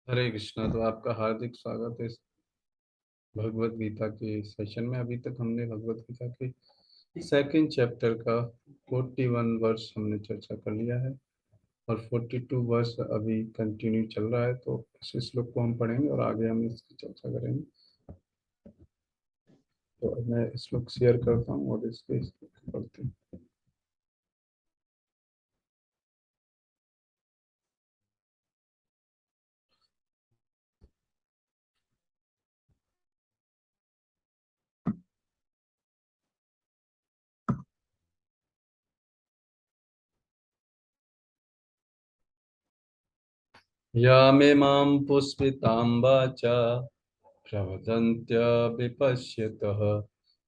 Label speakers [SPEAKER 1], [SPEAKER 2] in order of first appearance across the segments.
[SPEAKER 1] हरे कृष्णा। तो आपका हार्दिक स्वागत है इस भगवत गीता के सेशन में। अभी तक हमने भगवत गीता के सेकंड चैप्टर का 41 वर्ष हमने चर्चा कर लिया है और 42 वर्ष अभी कंटिन्यू चल रहा है। तो इस श्लोक को हम पढ़ेंगे और आगे हम इसकी चर्चा करेंगे। तो अब मैं श्लोक शेयर करता हूँ और इसके श्लोक पढ़ते हैं। या मे मां पुष्पितां वाचा प्रवदन्त्य विपश्यतः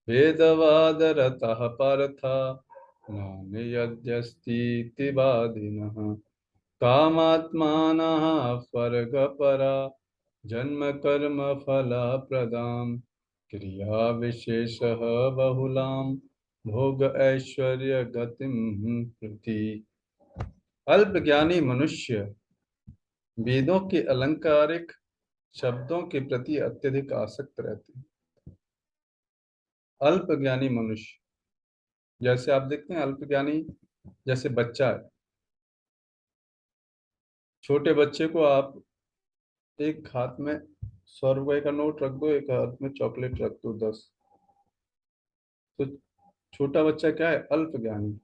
[SPEAKER 1] वेदवादरतः पार्था नान्यद्यस्तीति वादिनः कामात्मानः स्वर्गपरा जन्म कर्म फलप्रदां क्रिया विशेषः बहुलां भोग ऐश्वर्य गतिं प्रति। अल्प ज्ञानी मनुष्य वेदों के अलंकारिक शब्दों के प्रति अत्यधिक आसक्त रहते हैं। अल्प ज्ञानी मनुष्य, जैसे आप देखते हैं अल्प ज्ञानी, जैसे बच्चा है। छोटे बच्चे को आप एक हाथ में 100 रुपए का नोट रख दो, एक हाथ में चॉकलेट रख दो 10। तो छोटा बच्चा क्या है? अल्प ज्ञानी।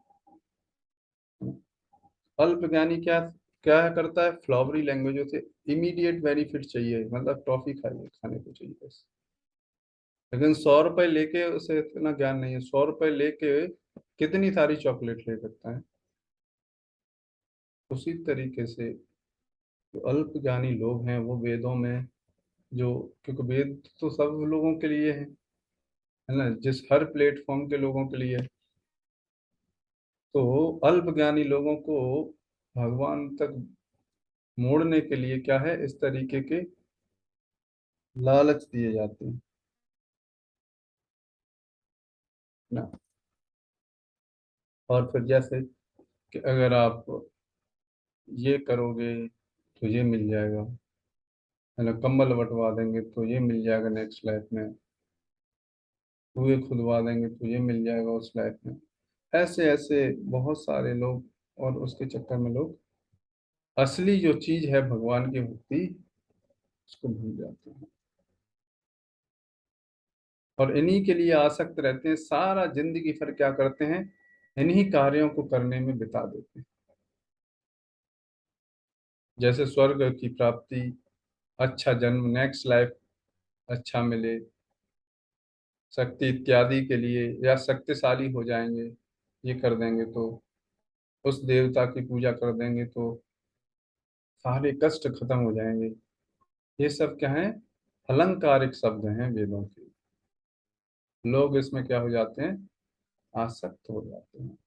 [SPEAKER 1] अल्प ज्ञानी क्या क्या करता है? फ्लॉवरी लैंग्वेजों से इमीडिएट बेनिफिट चाहिए, मतलब टॉफी खाइए, खाने को चाहिए बस। लेकिन 100 रुपए लेके उसे इतना ज्ञान नहीं है। 100 रुपए लेके कितनी सारी चॉकलेट ले सकता है। उसी तरीके से जो अल्प ज्ञानी लोग हैं वो वेदों में जो, क्योंकि वेद तो सब लोगों के लिए है ना, जिस हर प्लेटफॉर्म के लोगों के लिए। तो अल्प ज्ञानी लोगों को भगवान तक मोड़ने के लिए क्या है, इस तरीके के लालच दिए जाते हैं ना। और फिर जैसे कि अगर आप ये करोगे तो ये मिल जाएगा, है ना, कंबल बंटवा देंगे तो ये मिल जाएगा नेक्स्ट लाइफ में, कुएं खुदवा देंगे तो ये मिल जाएगा उस लाइफ में। ऐसे ऐसे बहुत सारे लोग, और उसके चक्कर में लोग असली जो चीज है भगवान की भक्ति, उसको भूल जाते हैं और इन्हीं के लिए आसक्त रहते हैं। सारा जिंदगी भर क्या करते हैं? इन्हीं कार्यों को करने में बिता देते हैं। जैसे स्वर्ग की प्राप्ति, अच्छा जन्म, नेक्स्ट लाइफ अच्छा मिले, शक्ति इत्यादि के लिए, या शक्तिशाली हो जाएंगे ये कर देंगे तो, उस देवता की पूजा कर देंगे तो सारे कष्ट खत्म हो जाएंगे। ये सब क्या है? अलंकारिक शब्द हैं वेदों के। लोग इसमें क्या हो जाते हैं? आसक्त हो जाते हैं।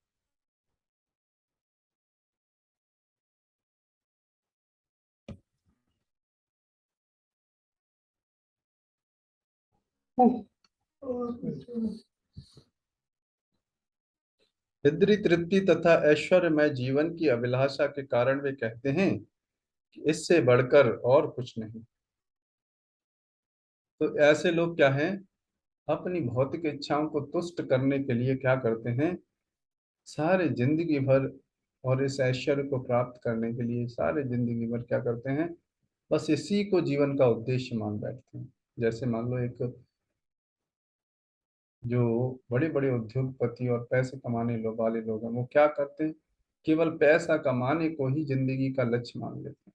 [SPEAKER 1] इंद्रिय तृप्ति तथा ऐश्वर्यमय जीवन की अभिलाषा के कारण वे कहते हैं कि इससे बढ़कर और कुछ नहीं। तो ऐसे लोग क्या हैं? अपनी भौतिक इच्छाओं को तुष्ट करने के लिए क्या करते हैं? सारे जिंदगी भर, और इस ऐश्वर्य को प्राप्त करने के लिए सारे जिंदगी भर क्या करते हैं? बस इसी को जीवन का उद्देश्य मान बैठते हैं। जैसे मान लो एक जो बड़े बड़े उद्योगपति और पैसे कमाने वाले लोग हैं, वो क्या करते हैं? केवल पैसा कमाने को ही जिंदगी का लक्ष्य मान लेते हैं।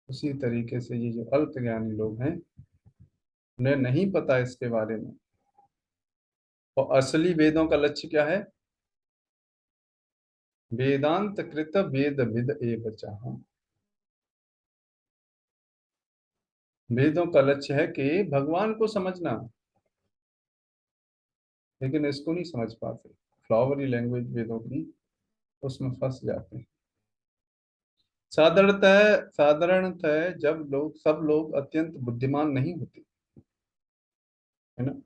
[SPEAKER 1] उसी तरीके से ये जो अल्प ज्ञानी लोग हैं, उन्हें नहीं पता इसके बारे में। और असली वेदों का लक्ष्य क्या है? वेदांत कृत वेद विद एव चाहम्। वेदों का लक्ष्य है कि भगवान को समझना, लेकिन इसको नहीं समझ पाते। फ्लावरी लैंग्वेज वेदों की, उसमें फंस जाते हैं। साधारणतः जब लोग, सब लोग अत्यंत बुद्धिमान नहीं होते, है ना।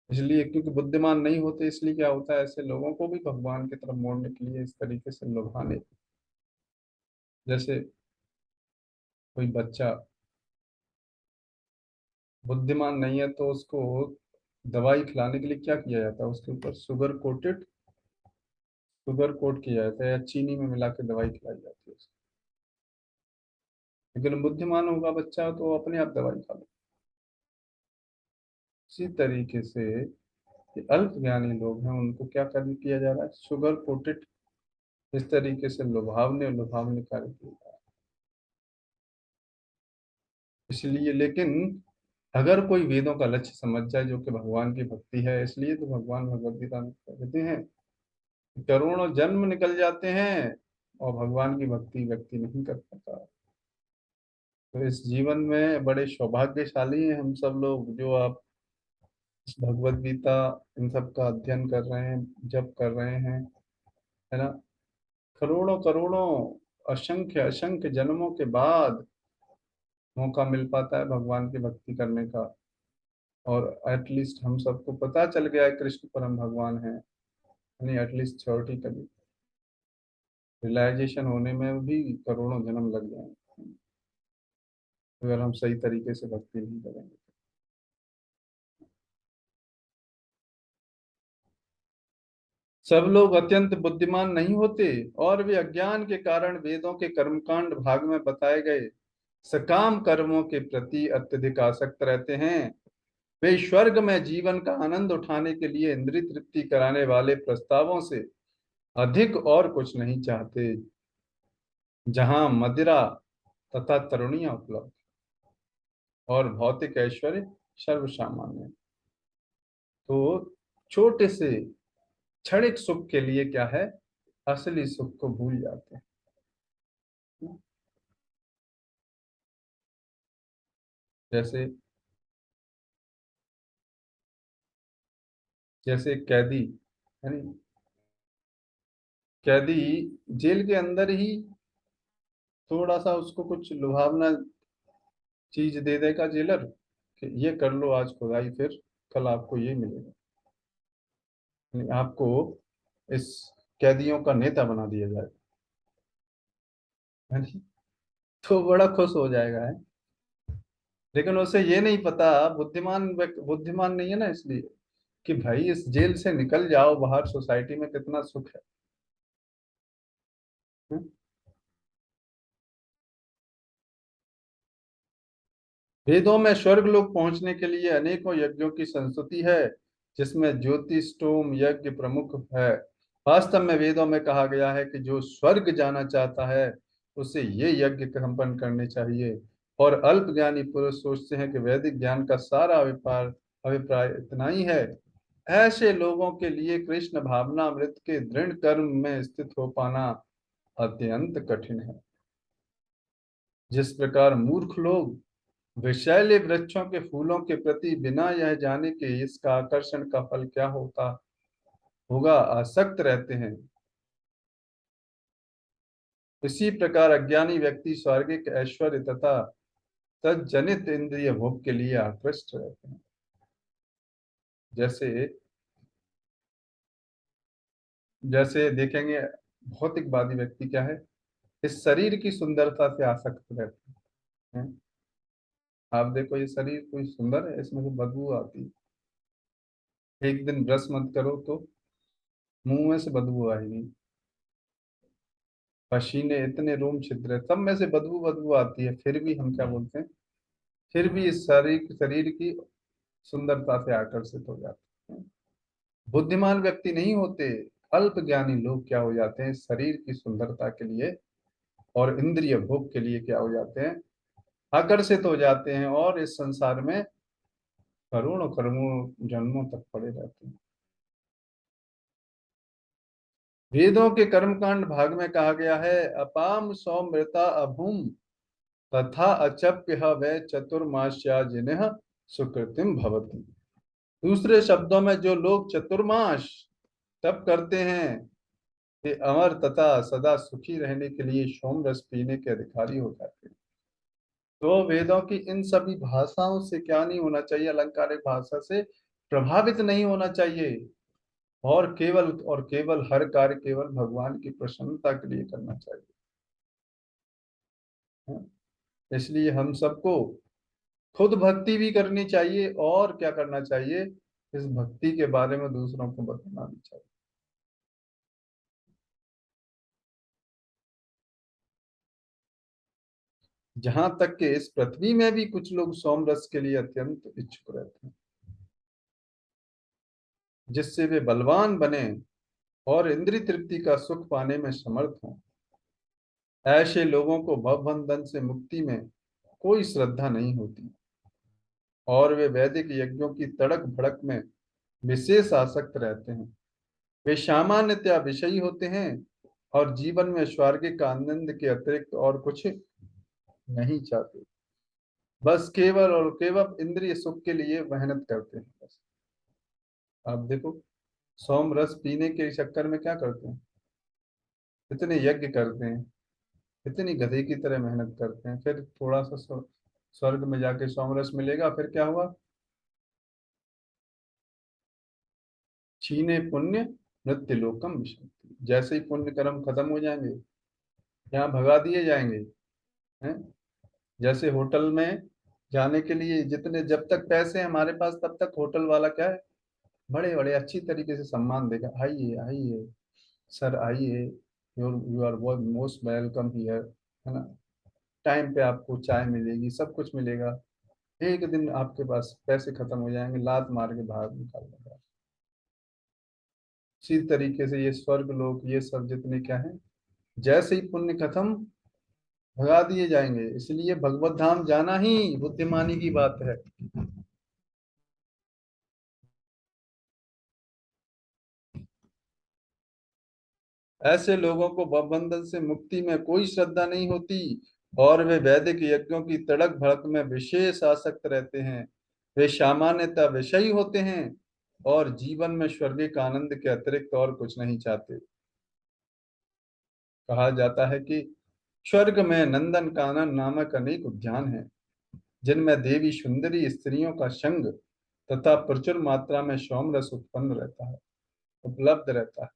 [SPEAKER 1] इसलिए क्योंकि बुद्धिमान नहीं होते, इसलिए क्या होता है, ऐसे लोगों को भी भगवान की तरफ मोड़ने के लिए इस तरीके से लुभाने। जैसे कोई बच्चा बुद्धिमान नहीं है तो उसको दवाई खिलाने के लिए क्या किया जाता है, उसके ऊपर शुगर कोट किया जाता है या चीनी में मिला के दवाई खिलाई जाती है उसको। लेकिन बुद्धिमान होगा बच्चा तो वो अपने आप दवाई खा ले। इसी तरीके से ये अल्प ज्ञानी लोग हैं, उनको क्या कर किया जा रहा है, शुगर कोटेड, इस तरीके से लुभावने लुभावने कार्य किए जा रहे हैं। इसलिए लेकिन अगर कोई वेदों का लक्ष्य समझ जाए जो कि भगवान की भक्ति है, इसलिए तो भगवान भगवद गीता में कहते हैं करोड़ों जन्म निकल जाते हैं और भगवान की भक्ति व्यक्ति नहीं कर पाता। तो इस जीवन में बड़े सौभाग्यशाली हैं हम सब लोग, जो आप इस भगवद गीता इन सब का अध्ययन कर रहे हैं, जप कर रहे हैं, है ना। करोड़ों करोड़ों असंख्य असंख्य जन्मों के बाद मौका मिल पाता है भगवान की भक्ति करने का। और एटलीस्ट हम सबको पता चल गया है कृष्ण परम भगवान है, यानी एटलीस्ट थ्योरिटी कभी रियलाइजेशन होने में भी करोड़ों जन्म लग जाएंगे अगर हम सही तरीके से भक्ति नहीं करेंगे। सब लोग अत्यंत बुद्धिमान नहीं होते और वे अज्ञान के कारण वेदों के कर्मकांड भाग में बताए गए सकाम कर्मों के प्रति अत्यधिक आसक्त रहते हैं। वे स्वर्ग में जीवन का आनंद उठाने के लिए इंद्रिय तृप्ति कराने वाले प्रस्तावों से अधिक और कुछ नहीं चाहते, जहां मदिरा तथा तरुणियां उपलब्ध और भौतिक ऐश्वर्य सर्वसामान्य। तो छोटे से क्षणिक सुख के लिए क्या है, असली सुख को भूल जाते हैं। जैसे जैसे एक कैदी, है नहीं, कैदी जेल के अंदर ही थोड़ा सा उसको कुछ लुभावना चीज दे देगा जेलर कि ये कर लो आज खुदाई, फिर कल आपको ये मिलेगा, यानी आपको इस कैदियों का नेता बना दिया जाएगा, है नहीं? तो बड़ा खुश हो जाएगा है। लेकिन उसे ये नहीं पता, बुद्धिमान नहीं है ना, इसलिए कि भाई इस जेल से निकल जाओ बाहर, सोसाइटी में कितना सुख है। हम्म? वेदों में स्वर्ग लोक पहुंचने के लिए अनेकों यज्ञों की संस्तुति है, जिसमें ज्योतिष्टोम यज्ञ प्रमुख है। वास्तव में वेदों में कहा गया है कि जो स्वर्ग जाना चाहता है उसे ये यज्ञ संपन्न करने चाहिए। और अल्प ज्ञानी पुरुष सोचते हैं कि वैदिक ज्ञान का सारा अभिप्राय अभिप्राय इतना ही है। ऐसे लोगों के लिए कृष्ण भावना अमृत के दृढ़ कर्म में स्थित हो पाना अत्यंत कठिन है। जिस प्रकार मूर्ख लोग विषैले वृक्षों के फूलों के प्रति बिना यह जाने कि इसका आकर्षण का फल क्या होता होगा आसक्त रहते हैं, इसी प्रकार अज्ञानी व्यक्ति स्वर्गिक ऐश्वर्य तथा तज्जनित इंद्रिय भोग के लिए आकृष्ट रहते हैं। जैसे जैसे देखेंगे भौतिकवादी व्यक्ति क्या है, इस शरीर की सुंदरता से आसक्त रहते हैं। आप देखो ये शरीर कोई सुंदर है, इसमें से बदबू आती है, एक दिन ब्रश मत करो तो मुंह में से बदबू आएगी, पसीने इतने रोम छिद्र है, सब में से बदबू बदबू आती है, फिर भी हम क्या बोलते हैं, फिर भी इस शरीर शरीर की सुंदरता से आकर्षित हो जाते हैं। बुद्धिमान व्यक्ति नहीं होते, अल्प ज्ञानी लोग क्या हो जाते हैं, शरीर की सुंदरता के लिए और इंद्रिय भोग के लिए क्या हो जाते हैं, आकर्षित हो जाते हैं और इस संसार में करोड़ों करोड़ों जन्मों तक पड़े रहते हैं। वेदों के कर्मकांड भाग में कहा गया है अपाम सौमृता अभूम तथा अचप्य वै चतुर्मास्या जिन्ह सुकृतिम भवति। दूसरे शब्दों में जो लोग चतुर्मास तप करते हैं वे अमर तथा सदा सुखी रहने के लिए सोम रस पीने के अधिकारी हो जाते हैं। तो वेदों की इन सभी भाषाओं से क्या नहीं होना चाहिए, अलंकारिक भाषा से प्रभावित नहीं होना चाहिए और केवल हर कार्य केवल भगवान की प्रसन्नता के लिए करना चाहिए। इसलिए हम सबको खुद भक्ति भी करनी चाहिए, और क्या करना चाहिए, इस भक्ति के बारे में दूसरों को बताना भी चाहिए। जहां तक कि इस पृथ्वी में भी कुछ लोग सोमरस के लिए अत्यंत इच्छुक रहते हैं, जिससे वे बलवान बने और इंद्रिय तृप्ति का सुख पाने में समर्थ हों। ऐसे लोगों को भवबंधन से मुक्ति में कोई श्रद्धा नहीं होती, और वे वैदिक यज्ञों की तड़क भड़क में विशेष आसक्त रहते हैं। वे सामान्यतया विषयी होते हैं और जीवन में स्वर्गिक आनंद के अतिरिक्त और कुछ नहीं चाहते। बस केवल और केवल इंद्रिय सुख के लिए मेहनत करते हैं बस। आप देखो, सोम रस पीने के चक्कर में क्या करते हैं, इतने यज्ञ करते हैं, इतनी गधे की तरह मेहनत करते हैं, फिर थोड़ा सा स्वर्ग में जाके सोम रस मिलेगा, फिर क्या हुआ, छीने पुण्य मृत्यु लोकम विशंति। जैसे ही पुण्य कर्म खत्म हो जाएंगे, यहाँ भगा दिए जाएंगे। हैं, जैसे होटल में जाने के लिए जितने, जब तक पैसे हैं हमारे पास तब तक होटल वाला क्या है, बड़े बड़े अच्छी तरीके से सम्मान देगा, आइए आइए सर आइए, you are most welcome here, है ना, टाइम पे आपको चाय मिलेगी, सब कुछ मिलेगा। एक दिन आपके पास पैसे खत्म हो जाएंगे, लात मार के बाहर निकाल देगा। इसी तरीके से ये स्वर्ग लोग, ये सब जितने क्या है, जैसे ही पुण्य खत्म भगा दिए जाएंगे। इसलिए भगवत धाम जाना ही बुद्धिमानी की बात है। ऐसे लोगों को भवबंधन से मुक्ति में कोई श्रद्धा नहीं होती, और वे वैदिक यज्ञों की तड़क भड़क में विशेष आसक्त रहते हैं। वे सामान्यतः विषयी होते हैं और जीवन में स्वर्गिक आनंद के अतिरिक्त और कुछ नहीं चाहते। कहा जाता है कि स्वर्ग में नंदन कानन नामक अनेक उद्यान हैं, जिनमें देवी सुंदरी स्त्रियों का संग तथा प्रचुर मात्रा में सौम रस उत्पन्न रहता है, उपलब्ध रहता है।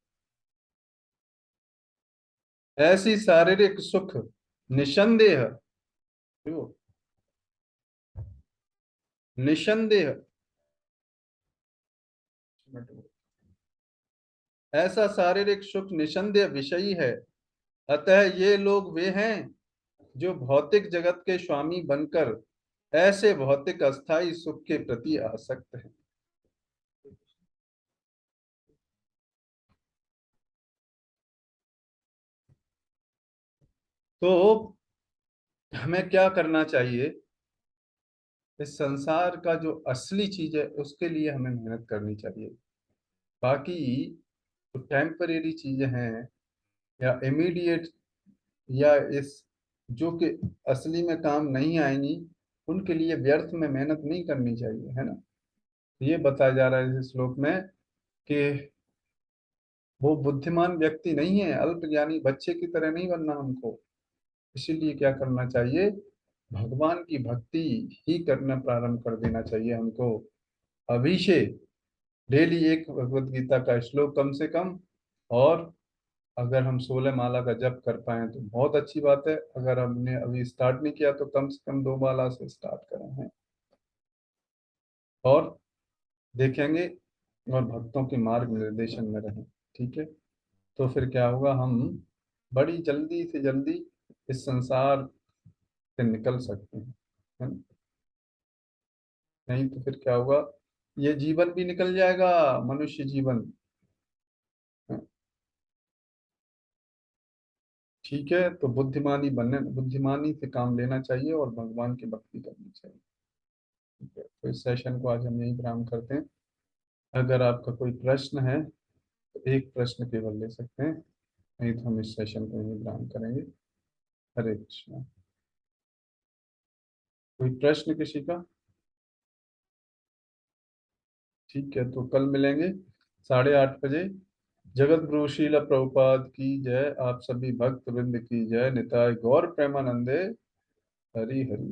[SPEAKER 1] ऐसी शारीरिक सुख निसंदेह, देखो, निसंदेह, ऐसा शारीरिक सुख निसंदेह विषयी है। अतः ये लोग वे हैं जो भौतिक जगत के स्वामी बनकर ऐसे भौतिक अस्थाई सुख के प्रति आसक्त हैं। तो हमें क्या करना चाहिए, इस संसार का जो असली चीज है उसके लिए हमें मेहनत करनी चाहिए। बाकी जो टेम्परेरी चीजें हैं या इमीडिएट, या इस जो कि असली में काम नहीं आएंगी, उनके लिए व्यर्थ में मेहनत नहीं करनी चाहिए, है ना। ये बताया जा रहा है इस श्लोक में कि वो बुद्धिमान व्यक्ति नहीं है, अल्पज्ञानी बच्चे की तरह नहीं बनना हमको। इसीलिए क्या करना चाहिए, भगवान की भक्ति ही करना प्रारंभ कर देना चाहिए हमको अभी से। डेली एक भगवत गीता का श्लोक कम से कम, और अगर हम 16 माला का जप कर पाए तो बहुत अच्छी बात है। अगर हमने अभी स्टार्ट नहीं किया तो कम से कम 2 माला से स्टार्ट करें हैं, और देखेंगे, और भक्तों के मार्ग निर्देशन में रहें। ठीक है, तो फिर क्या होगा, हम बड़ी जल्दी से जल्दी इस संसार से निकल सकते हैं, है ना? नहीं तो फिर क्या होगा, ये जीवन भी निकल जाएगा, मनुष्य जीवन। ठीक है, तो बुद्धिमानी बनने, बुद्धिमानी से काम लेना चाहिए और भगवान की भक्ति करनी चाहिए। ठीक है, तो इस सेशन को आज हम यहीं विराम करते हैं। अगर आपका कोई प्रश्न है तो एक प्रश्न केवल ले सकते हैं, नहीं तो हम इस सेशन को यहीं विराम करेंगे। हरे कृष्णा। कोई प्रश्न किसी का? ठीक है, तो कल मिलेंगे 8:30 बजे। जगत गुरु शील प्रभुपाद की जय, आप सभी भक्त वृंद की जय, निताय गौर प्रेमानंदे। हरि हरि।